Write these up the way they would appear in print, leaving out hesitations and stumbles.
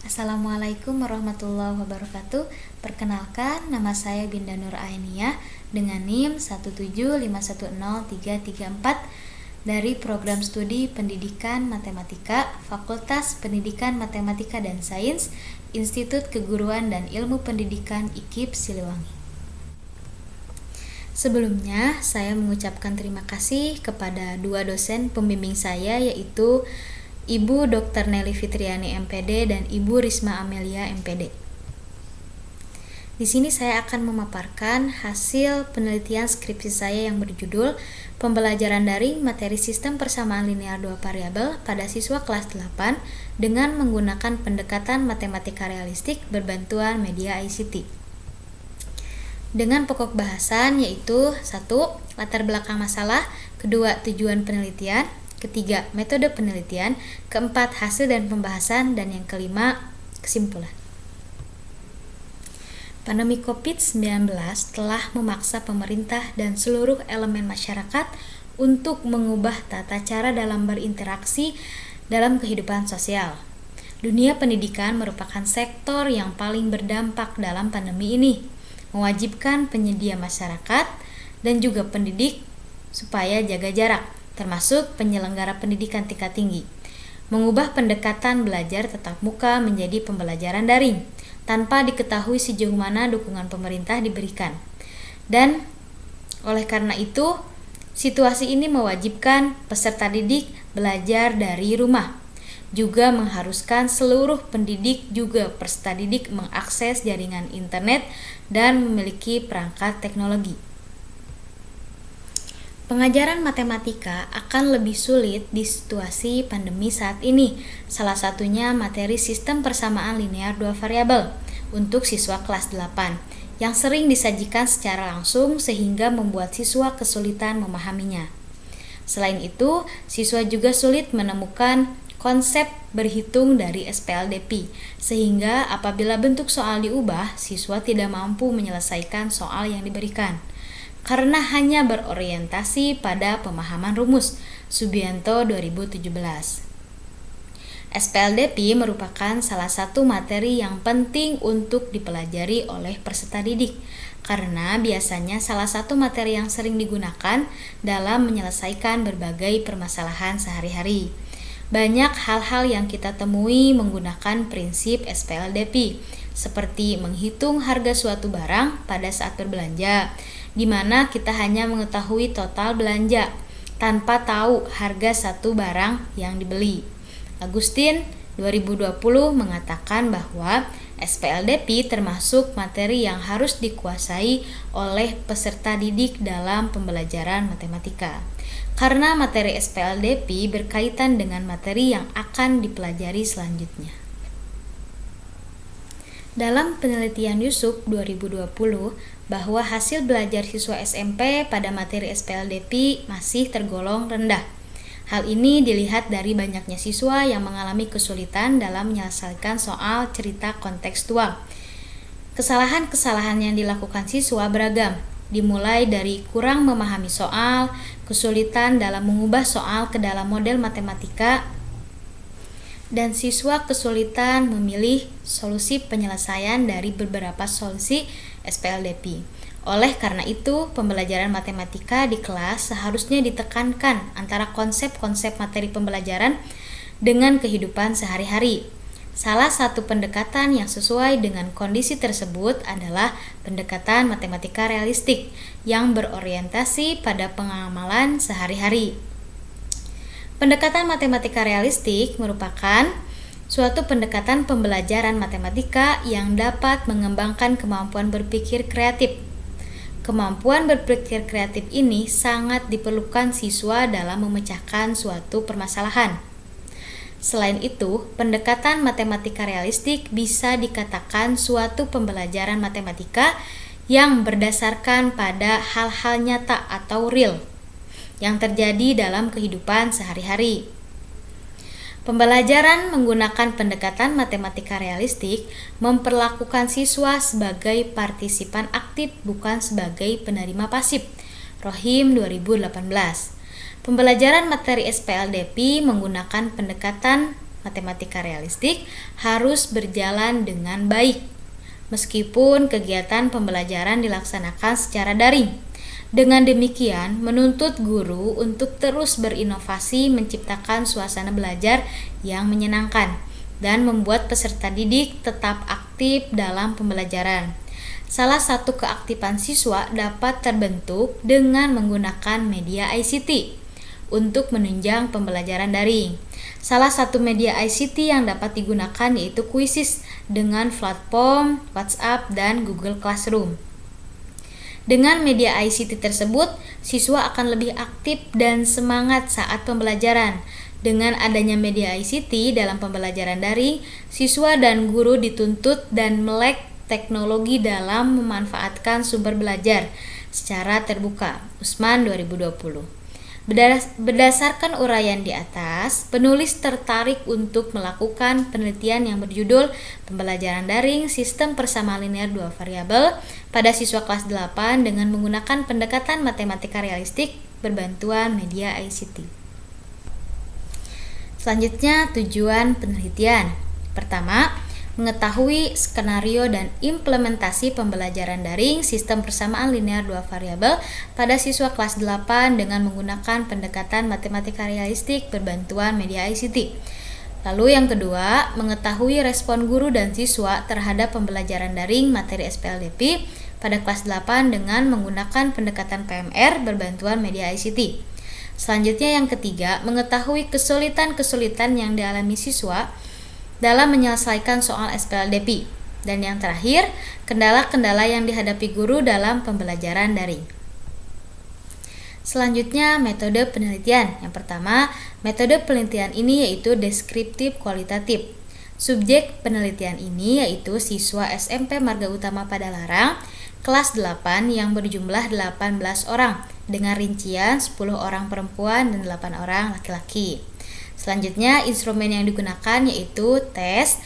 Assalamualaikum warahmatullahi wabarakatuh. Perkenalkan, nama saya Binda Nur Ainiyah dengan NIM 175103334 dari Program Studi Pendidikan Matematika, Fakultas Pendidikan Matematika dan Sains, Institut Keguruan dan Ilmu Pendidikan IKIP Siliwangi. Sebelumnya, saya mengucapkan terima kasih kepada dua dosen pembimbing saya, yaitu Ibu Dr. Nelly Fitriani MPD dan Ibu Risma Amelia MPD. Di sini saya akan memaparkan hasil penelitian skripsi saya yang berjudul Pembelajaran Daring Materi Sistem Persamaan Linear Dua Variabel pada siswa kelas 8 dengan menggunakan pendekatan matematika realistik berbantuan media ICT. Dengan pokok bahasan yaitu 1. Latar belakang masalah, 2. Tujuan penelitian, ketiga, metode penelitian, keempat, hasil dan pembahasan, dan yang kelima, kesimpulan. Pandemi COVID-19 telah memaksa pemerintah dan seluruh elemen masyarakat untuk mengubah tata cara dalam berinteraksi dalam kehidupan sosial. Dunia pendidikan merupakan sektor yang paling berdampak dalam pandemi ini, mewajibkan penyedia masyarakat dan juga pendidik supaya jaga jarak, termasuk penyelenggara pendidikan tingkat tinggi, mengubah pendekatan belajar tatap muka menjadi pembelajaran daring, tanpa diketahui sejauh mana dukungan pemerintah diberikan. Dan oleh karena itu, situasi ini mewajibkan peserta didik belajar dari rumah, juga mengharuskan seluruh pendidik juga peserta didik mengakses jaringan internet dan memiliki perangkat teknologi. Pengajaran matematika akan lebih sulit di situasi pandemi saat ini, salah satunya materi sistem persamaan linear dua variabel untuk siswa kelas 8 yang sering disajikan secara langsung sehingga membuat siswa kesulitan memahaminya. Selain itu, siswa juga sulit menemukan konsep berhitung dari SPLDP, sehingga apabila bentuk soal diubah, siswa tidak mampu menyelesaikan soal yang diberikan karena hanya berorientasi pada pemahaman rumus. Subianto 2017. SPLDP merupakan salah satu materi yang penting untuk dipelajari oleh peserta didik karena biasanya salah satu materi yang sering digunakan dalam menyelesaikan berbagai permasalahan sehari-hari. Banyak hal-hal yang kita temui menggunakan prinsip SPLDP, seperti menghitung harga suatu barang pada saat berbelanja, di mana kita hanya mengetahui total belanja tanpa tahu harga satu barang yang dibeli. Agustin 2020 mengatakan bahwa SPLDP termasuk materi yang harus dikuasai oleh peserta didik dalam pembelajaran matematika. Karena materi SPLDP berkaitan dengan materi yang akan dipelajari selanjutnya. Dalam penelitian Yusuf 2020 bahwa hasil belajar siswa SMP pada materi SPLDP masih tergolong rendah. Hal ini dilihat dari banyaknya siswa yang mengalami kesulitan dalam menyelesaikan soal cerita kontekstual. Kesalahan-kesalahan yang dilakukan siswa beragam, dimulai dari kurang memahami soal, kesulitan dalam mengubah soal ke dalam model matematika, dan siswa kesulitan memilih solusi penyelesaian dari beberapa solusi SPLDP. Oleh karena itu, pembelajaran matematika di kelas seharusnya ditekankan antara konsep-konsep materi pembelajaran dengan kehidupan sehari-hari. Salah satu pendekatan yang sesuai dengan kondisi tersebut adalah pendekatan matematika realistik yang berorientasi pada pengamalan sehari-hari. Pendekatan matematika realistik merupakan suatu pendekatan pembelajaran matematika yang dapat mengembangkan kemampuan berpikir kreatif. Kemampuan berpikir kreatif ini sangat diperlukan siswa dalam memecahkan suatu permasalahan. Selain itu, pendekatan matematika realistik bisa dikatakan suatu pembelajaran matematika yang berdasarkan pada hal-hal nyata atau real yang terjadi dalam kehidupan sehari-hari. Pembelajaran menggunakan pendekatan matematika realistik memperlakukan siswa sebagai partisipan aktif bukan sebagai penerima pasif. Rohim 2018. Pembelajaran materi SPLDP menggunakan pendekatan matematika realistik harus berjalan dengan baik, meskipun kegiatan pembelajaran dilaksanakan secara daring. Dengan demikian, menuntut guru untuk terus berinovasi menciptakan suasana belajar yang menyenangkan dan membuat peserta didik tetap aktif dalam pembelajaran. Salah satu keaktifan siswa dapat terbentuk dengan menggunakan media ICT untuk menunjang pembelajaran daring. Salah satu media ICT yang dapat digunakan yaitu Quizizz dengan platform WhatsApp dan Google Classroom. Dengan media ICT tersebut, siswa akan lebih aktif dan semangat saat pembelajaran. Dengan adanya media ICT dalam pembelajaran daring, siswa dan guru dituntut dan melek teknologi dalam memanfaatkan sumber belajar secara terbuka. Usman 2020. Berdasarkan uraian di atas, penulis tertarik untuk melakukan penelitian yang berjudul Pembelajaran Daring Sistem Persamaan Linear Dua Variabel pada siswa kelas 8 dengan menggunakan pendekatan matematika realistik berbantuan media ICT. Selanjutnya, tujuan penelitian. Pertama, mengetahui skenario dan implementasi pembelajaran daring sistem persamaan linear dua variabel pada siswa kelas 8 dengan menggunakan pendekatan matematika realistik berbantuan media ICT. Lalu yang kedua, mengetahui respon guru dan siswa terhadap pembelajaran daring materi SPLDP pada kelas 8 dengan menggunakan pendekatan PMR berbantuan media ICT. Selanjutnya yang ketiga, mengetahui kesulitan-kesulitan yang dialami siswa dalam menyelesaikan soal SPLDP. Dan yang terakhir, kendala-kendala yang dihadapi guru dalam pembelajaran daring. Selanjutnya, metode penelitian. Yang pertama, metode penelitian ini yaitu deskriptif kualitatif. Subjek penelitian ini yaitu siswa SMP Marga Utama Padalarang kelas 8 yang berjumlah 18 orang dengan rincian 10 orang perempuan dan 8 orang laki-laki. Selanjutnya, instrumen yang digunakan yaitu tes.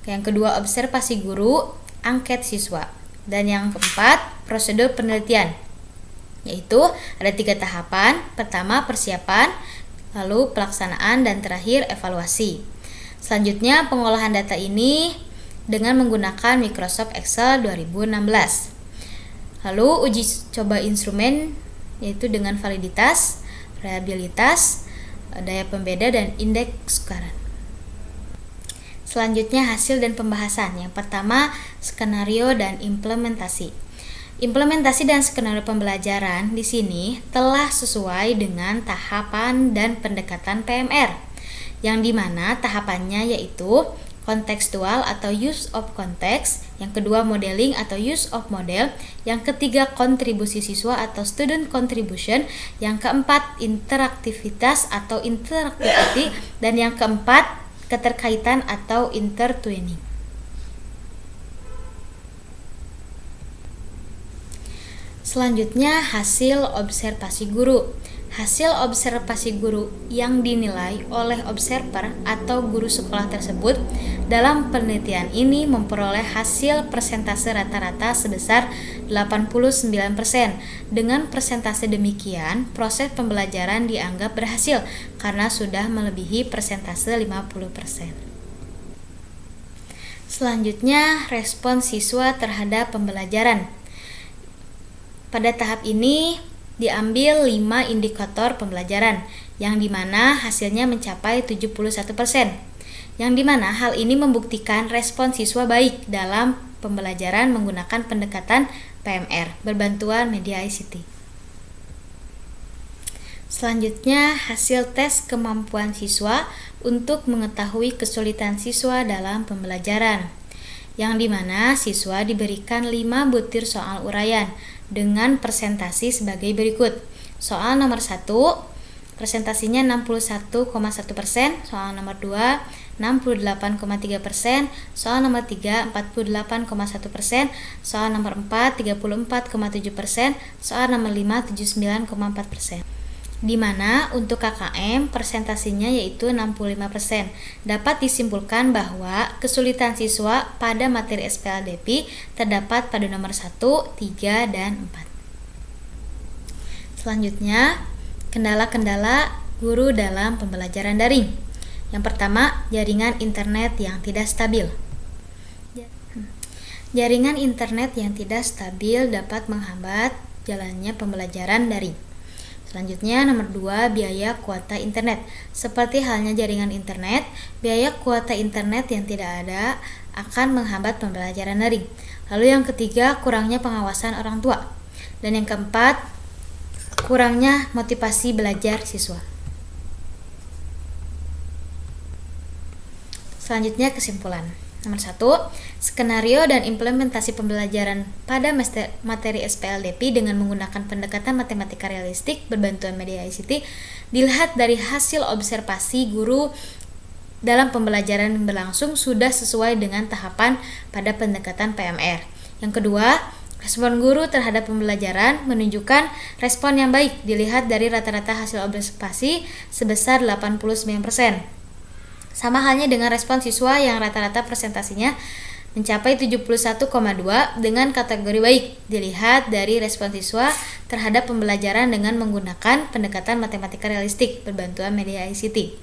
Yang kedua, observasi guru, angket siswa. Dan yang keempat, prosedur penelitian. Yaitu ada 3 tahapan. Pertama, persiapan, lalu pelaksanaan, dan terakhir evaluasi. Selanjutnya, pengolahan data ini dengan menggunakan Microsoft Excel 2016. Lalu, uji coba instrumen yaitu dengan validitas, reliabilitas, daya pembeda, dan indeks sukaran. Selanjutnya, hasil dan pembahasan. Yang pertama, skenario dan implementasi. Implementasi dan skenario pembelajaran di sini telah sesuai dengan tahapan dan pendekatan PMR, yang dimana tahapannya yaitu kontekstual atau use of context, yang kedua modeling atau use of model, yang ketiga kontribusi siswa atau student contribution, yang keempat interaktivitas atau interactivity, dan yang keempat keterkaitan atau intertwining. Selanjutnya, hasil observasi guru. Hasil observasi guru yang dinilai oleh observer atau guru sekolah tersebut dalam penelitian ini memperoleh hasil persentase rata-rata sebesar 89%. Dengan persentase demikian, proses pembelajaran dianggap berhasil karena sudah melebihi persentase 50%. Selanjutnya, respon siswa terhadap pembelajaran. Pada tahap ini diambil 5 indikator pembelajaran, yang dimana hasilnya mencapai 71%, yang dimana hal ini membuktikan respon siswa baik dalam pembelajaran menggunakan pendekatan PMR berbantuan media ICT. Selanjutnya, hasil tes kemampuan siswa untuk mengetahui kesulitan siswa dalam pembelajaran, yang dimana siswa diberikan 5 butir soal uraian dengan presentasi sebagai berikut. Soal nomor 1, presentasinya 61,1%, soal nomor 2, 68,3%, soal nomor 3, 48,1%, soal nomor 4, 34,7%, soal nomor 5, 79,4%. Di mana untuk KKM presentasinya yaitu 65%. Dapat disimpulkan bahwa kesulitan siswa pada materi SPLDP terdapat pada nomor 1, 3, dan 4. Selanjutnya, kendala-kendala guru dalam pembelajaran daring. Yang pertama, jaringan internet yang tidak stabil. Jaringan internet yang tidak stabil dapat menghambat jalannya pembelajaran daring. Selanjutnya, nomor 2, biaya kuota internet. Seperti halnya jaringan internet, biaya kuota internet yang tidak ada akan menghambat pembelajaran daring. Lalu yang ketiga, kurangnya pengawasan orang tua. Dan yang keempat, kurangnya motivasi belajar siswa. Selanjutnya, kesimpulan. Nomor 1, skenario dan implementasi pembelajaran pada materi SPLDP dengan menggunakan pendekatan matematika realistik berbantuan media ICT dilihat dari hasil observasi guru dalam pembelajaran yang berlangsung sudah sesuai dengan tahapan pada pendekatan PMR. Yang kedua, respon guru terhadap pembelajaran menunjukkan respon yang baik dilihat dari rata-rata hasil observasi sebesar 89%. Sama halnya dengan respon siswa yang rata-rata presentasinya mencapai 71,2 dengan kategori baik dilihat dari respon siswa terhadap pembelajaran dengan menggunakan pendekatan matematika realistik berbantuan media ICT.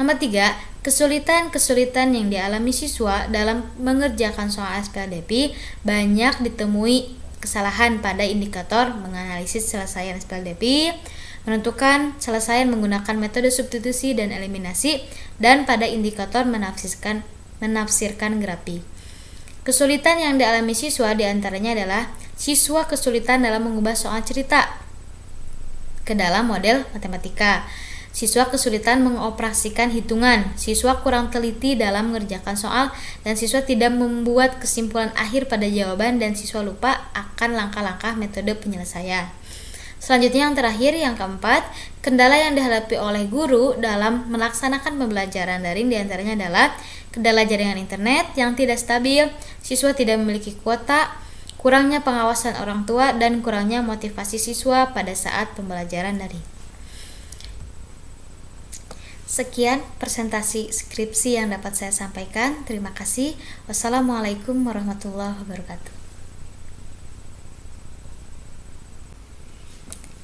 Nomor 3, kesulitan-kesulitan yang dialami siswa dalam mengerjakan soal SPLDP banyak ditemui kesalahan pada indikator menganalisis selesaian SPLDP, menentukan selesaian menggunakan metode substitusi dan eliminasi, dan pada indikator menafsirkan grafi. Kesulitan yang dialami siswa diantaranya adalah siswa kesulitan dalam mengubah soal cerita ke dalam model matematika, siswa kesulitan mengoperasikan hitungan, siswa kurang teliti dalam mengerjakan soal, dan siswa tidak membuat kesimpulan akhir pada jawaban, dan siswa lupa akan langkah-langkah metode penyelesaian. Selanjutnya yang terakhir, yang keempat, kendala yang dihadapi oleh guru dalam melaksanakan pembelajaran daring diantaranya adalah kendala jaringan internet yang tidak stabil, siswa tidak memiliki kuota, kurangnya pengawasan orang tua, dan kurangnya motivasi siswa pada saat pembelajaran daring. Sekian presentasi skripsi yang dapat saya sampaikan. Terima kasih. Wassalamualaikum warahmatullahi wabarakatuh.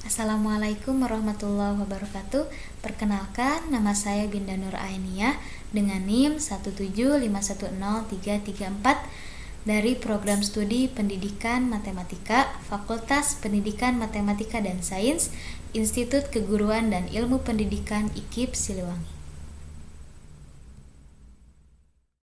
Assalamualaikum warahmatullahi wabarakatuh. Perkenalkan, nama saya Binda Nur Ainiyah dengan NIM 175103334 dari Program Studi Pendidikan Matematika, Fakultas Pendidikan Matematika dan Sains, Institut Keguruan dan Ilmu Pendidikan IKIP Siliwangi.